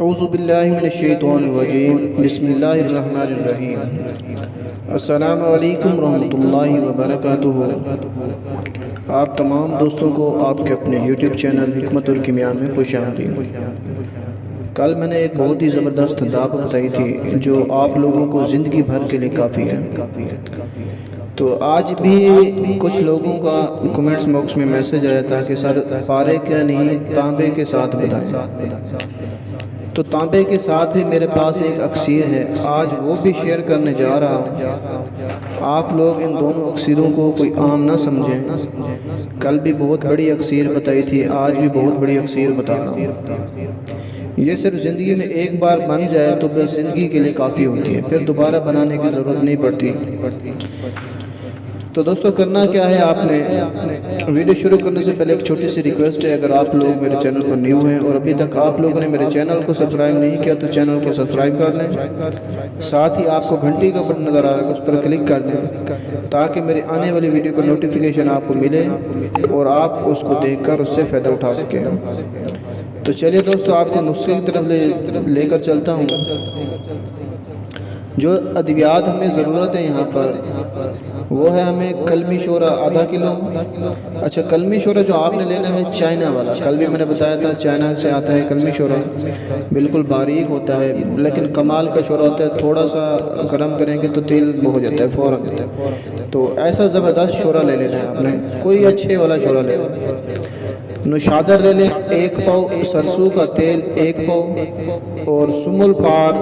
اعوذ باللہ من الشیطان الرجیم بسم اللہ الرحمن الرحیم السلام علیکم ورحمۃ اللہ وبرکاتہ۔ آپ تمام دوستوں کو آپ کے اپنے یوٹیوب چینل حکمت الکیمیا میں خوش آمدید۔ کل میں نے ایک بہت ہی زبردست دعوت بتائی تھی جو آپ لوگوں کو زندگی بھر کے لیے کافی ہے۔ تو آج بھی کچھ لوگوں کا کمنٹس باکس میں میسج آیا تھا کہ سر پارے کیا نہیں تانبے کے ساتھ بتائیں۔ تو تانبے کے ساتھ بھی میرے پاس ایک اکسیر ہے، آج وہ بھی شیئر کرنے جا رہا ہوں۔ آپ لوگ ان دونوں اکسیروں کو کوئی عام نہ سمجھیں۔ کل بھی بہت بڑی اکسیر بتائی تھی، آج بھی بہت بڑی اکسیر بتا رہا ہوں۔ یہ صرف زندگی میں ایک بار بن جائے تو بس زندگی کے لیے کافی ہوتی ہے، پھر دوبارہ بنانے کی ضرورت نہیں پڑتی۔ تو دوستو کرنا کیا ہے، آپ نے ویڈیو شروع کرنے سے پہلے ایک چھوٹی سی ریکویسٹ ہے، اگر آپ لوگ میرے چینل پر نیو ہیں اور ابھی تک آپ لوگوں نے میرے چینل کو سبسکرائب نہیں کیا تو چینل کو سبسکرائب کر لیں، ساتھ ہی آپ کو گھنٹی کا بٹن نظر آ رہا ہے اس پر کلک کر دیں تاکہ میری آنے والی ویڈیو کا نوٹیفیکیشن آپ کو ملے اور آپ اس کو دیکھ کر اس سے فائدہ اٹھا سکیں۔ تو چلیے دوستو آپ کو نسخے کی طرف لے کر چلتا ہوں۔ جو ادویات ہمیں ضرورت ہے یہاں پر وہ ہے ہمیں کلمی شورا آدھا کلو۔ اچھا کلمی شورا جو آپ نے لینا ہے چائنا والا، کل بھی میں نے بتایا تھا چائنا سے آتا ہے کلمی شورا، بالکل باریک ہوتا ہے لیکن کمال کا شورا ہوتا ہے، تھوڑا سا گرم کریں گے تو تیل ہو جاتا ہے فوراً۔ تو ایسا زبردست شورا لے لینا ہے آپ نے، کوئی اچھے والا شورا لے لینا۔ نشادر لے لیں 1 پاؤ، سرسوں کا تیل 1 پاؤ اور سمل پار،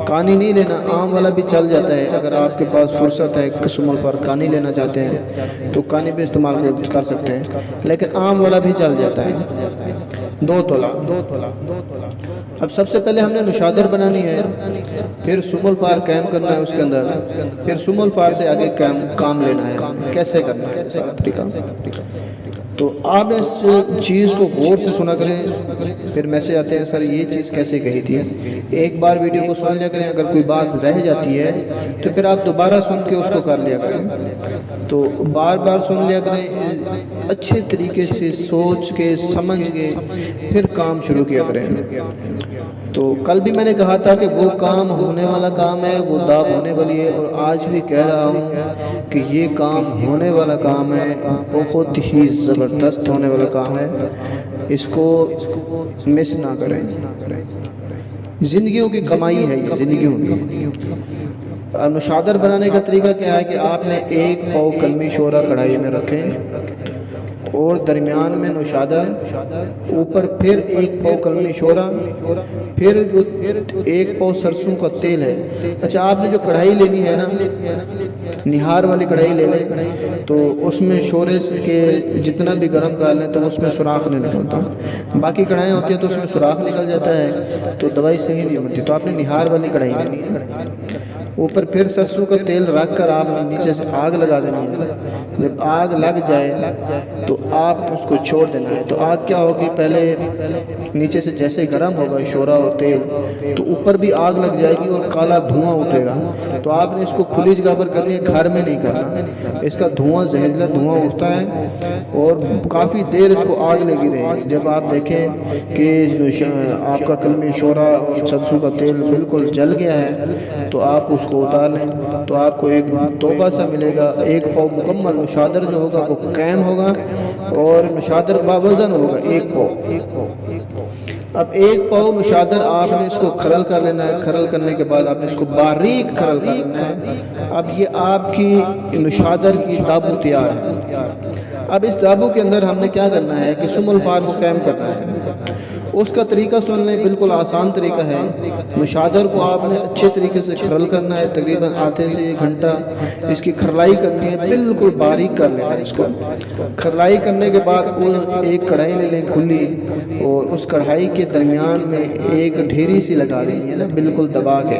کانی نہیں لینا، عام والا بھی چل جاتا ہے، اگر آپ کے پاس فرصت ہے سمل پار کانی لینا چاہتے ہیں تو کانی بھی استعمال کر سکتے ہیں، لیکن عام والا بھی چل جاتا ہے۔ 2 تولہ۔ اب سب سے پہلے ہم نے نشادر بنانی ہے، پھر سمل پار قائم کرنا ہے اس کے اندر، پھر سمل پار سے آگے کام لینا ہے۔ کیسے کرنا ہے طریقہ؟ تو آپ نے اس چیز کو غور سے سنا کریں، پھر میسج آتے ہیں سر یہ چیز کیسے کہی تھی۔ ایک بار ویڈیو کو سن لیا کریں، اگر کوئی بات رہ جاتی ہے تو پھر آپ دوبارہ سن کے اس کو کر لیا کریں۔ تو بار بار سن لیا کریں، اچھے طریقے سے سوچ کے سمجھ کے پھر کام شروع کیا کریں۔ تو کل بھی میں نے کہا تھا کہ وہ کام ہونے والا کام ہے، وہ داب ہونے والی ہے، اور آج بھی کہہ رہا ہوں کہ یہ کام ہونے والا کام ہے، بہت ہی زبردست ہونے والا کام ہے، اس کو مس نہ کریں۔ زندگیوں کی کمائی ہے یہ، زندگیوں کی۔ نشادر بنانے کا طریقہ کیا ہے کہ آپ نے 1 پاؤ کلمی شورا کڑھائی میں رکھیں اور درمیان میں نشادر، اوپر پھر 1 پاؤ کلمی شورا، پھر 1 پاؤ سرسوں کا تیل ہے۔ اچھا آپ نے جو کڑھائی لینی ہے نا، نہار والی کڑھائی لے لیں، تو اس میں شورے کے جتنا بھی گرم کر لیں تو اس میں سوراخ نہیں نکلتا، باقی کڑھائیاں ہوتی ہیں تو اس میں سوراخ نکل جاتا ہے تو دوائی صحیح نہیں ہوتی۔ تو آپ نے نہار والی کڑھائی لینی ہے، اوپر پھر سرسوں کا تیل رکھ کر آپ نے نیچے سے آگ لگا دینی ہے۔ جب آگ لگ جائے تو آپ اس کو چھوڑ دینا ہے۔ تو آگ کیا ہوگی، پہلے نیچے سے جیسے گرم ہوگا شورا اور تیل تو اوپر بھی آگ لگ جائے گی اور کالا دھواں اٹھے گا۔ تو آپ نے اس کو کھلی جگہ پر کرنی ہے، گھر میں نہیں کرنا، اس کا دھواں زہریلا دھواں اٹھتا ہے اور کافی دیر اس کو آگ لگی رہے گی۔ جب آپ دیکھیں کہ آپ کا کلمی شورا اور سرسوں کا تیل بالکل جل گیا ہے تو آپ اس کو اتار لیں، تو آپ کو ایک توبہ سا ملے گا۔ 1 پاؤ مکمل نشادر جو ہوگا وہ قائم ہوگا اور نشادر باوزن ہوگا 1 پاؤ۔ اب 1 پاؤ نشادر آپ نے اس کو کھرل کر لینا ہے، کھرل کرنے کے بعد آپ نے اس کو باریک کھرل کرنا ہے۔ اب یہ آپ کی نشادر کی تابو تیار ہے۔ اب اس تابو کے اندر ہم نے کیا کرنا ہے کہ سمل پار کو قائم کرنا ہے۔ اس کا طریقہ سن لیں، بالکل آسان طریقہ ہے۔ نشادر کو آپ نے اچھے طریقے سے کھرل کرنا ہے، تقریباً آدھے سے 1 گھنٹہ اس کی کھرلائی کرنی ہے، بالکل باریک کر لینا ہے اس کو۔ کھرلائی کرنے کے بعد ایک کڑھائی لے لیں کھلی، اور اس کڑھائی کے درمیان میں ایک ڈھیری سی لگا دیں گے نا، بالکل دبا کے